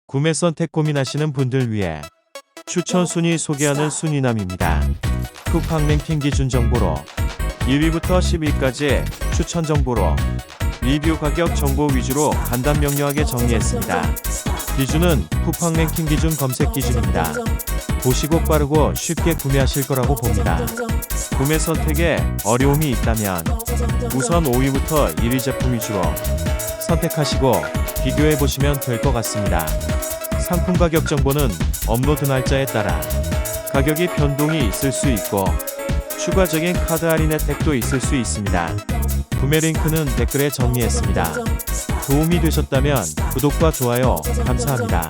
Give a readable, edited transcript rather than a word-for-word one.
구매 선택 고민하시는 분들 위해 추천 순위 소개하는 순위남입니다. 쿠팡 랭킹 기준 정보로 1위부터 10위까지 추천 정보로 리뷰 가격 정보 위주로 간단 명료하게 정리했습니다. 기준은 쿠팡 랭킹 기준 검색 기준입니다. 보시고 빠르고 쉽게 구매하실 거라고 봅니다. 구매 선택에 어려움이 있다면 우선 5위부터 1위 제품 위주로 선택하시고 비교해보시면 될 것 같습니다. 상품 가격 정보는 업로드 날짜에 따라 가격이 변동이 있을 수 있고 추가적인 카드 할인 혜택도 있을 수 있습니다. 구매 링크는 댓글에 정리했습니다. 도움이 되셨다면 구독과 좋아요 감사합니다.